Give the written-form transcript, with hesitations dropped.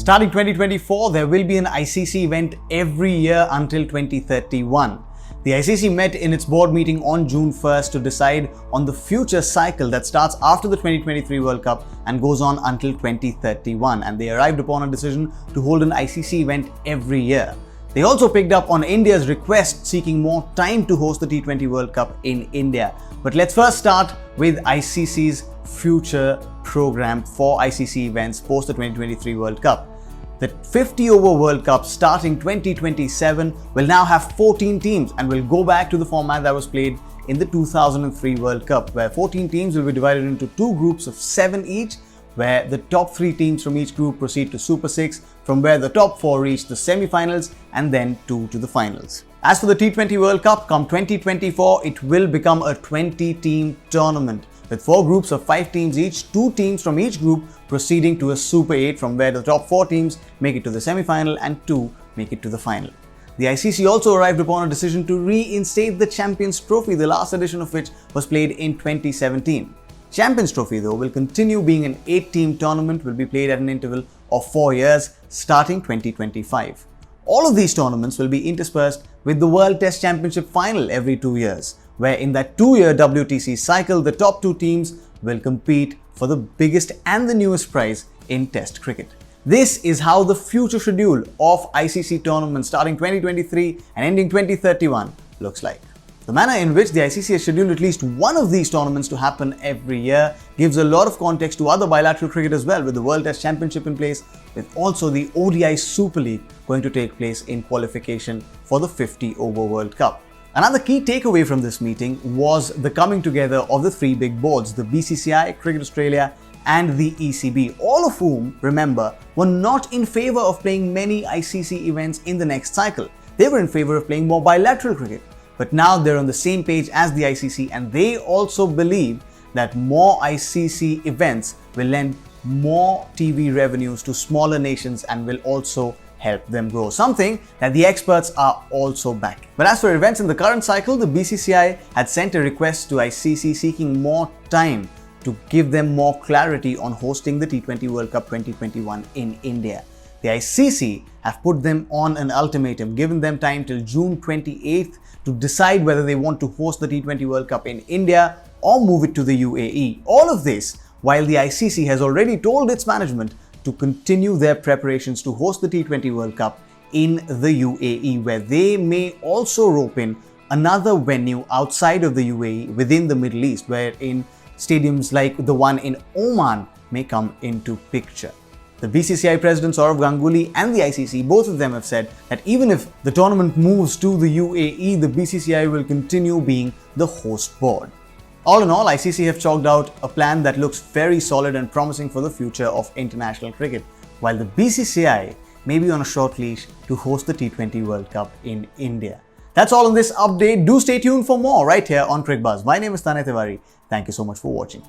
Starting 2024, there will be an ICC event every year until 2031. The ICC met in its board meeting on June 1st to decide on the future cycle that starts after the 2023 World Cup and goes on until 2031. And they arrived upon a decision to hold an ICC event every year. They also picked up on India's request seeking more time to host the T20 World Cup in India. But let's first start with ICC's future program for ICC events post the 2023 World Cup. The 50-over World Cup starting 2027 will now have 14 teams and will go back to the format that was played in the 2003 World Cup, where 14 teams will be divided into two groups of 7 each, where the top 3 teams from each group proceed to Super 6, from where the top 4 reach the semi-finals and then 2 to the finals. As for the T20 World Cup, come 2024, it will become a 20-team tournament with 4 groups of 5 teams each, 2 teams from each group proceeding to a Super 8, from where the top 4 teams make it to the semi-final and 2 make it to the final. The ICC also arrived upon a decision to reinstate the Champions Trophy, the last edition of which was played in 2017. Champions Trophy, though, will continue being an 8-team tournament, will be played at an interval of 4 years starting 2025. All of these tournaments will be interspersed with the World Test Championship final every 2 years, where in that 2-year WTC cycle, the top 2 teams will compete for the biggest and the newest prize in Test cricket. This is how the future schedule of ICC tournaments starting 2023 and ending 2031 looks like. The manner in which the ICC has scheduled at least one of these tournaments to happen every year gives a lot of context to other bilateral cricket as well, with the World Test Championship in place, with also the ODI Super League going to take place in qualification for the 50-over World Cup. Another key takeaway from this meeting was the coming together of the 3 big boards, the BCCI, Cricket Australia and the ECB, all of whom, remember, were not in favour of playing many ICC events in the next cycle. They were in favour of playing more bilateral cricket. But now they're on the same page as the ICC, and they also believe that more ICC events will lend more TV revenues to smaller nations and will also help them grow, something that the experts are also backing. But as for events in the current cycle, the BCCI had sent a request to ICC seeking more time to give them more clarity on hosting the T20 World Cup 2021 in India. The ICC have put them on an ultimatum, given them time till June 28th to decide whether they want to host the T20 World Cup in India or move it to the UAE. All of this while the ICC has already told its management to continue their preparations to host the T20 World Cup in the UAE, where they may also rope in another venue outside of the UAE within the Middle East, wherein stadiums like the one in Oman may come into picture. The BCCI president Saurav Ganguly and the ICC, both of them have said that even if the tournament moves to the UAE, the BCCI will continue being the host board. All in all, ICC have chalked out a plan that looks very solid and promising for the future of international cricket, while the BCCI may be on a short leash to host the T20 World Cup in India. That's all in this update. Do stay tuned for more right here on Cricbuzz. My name is Tanay Tiwari. Thank you so much for watching.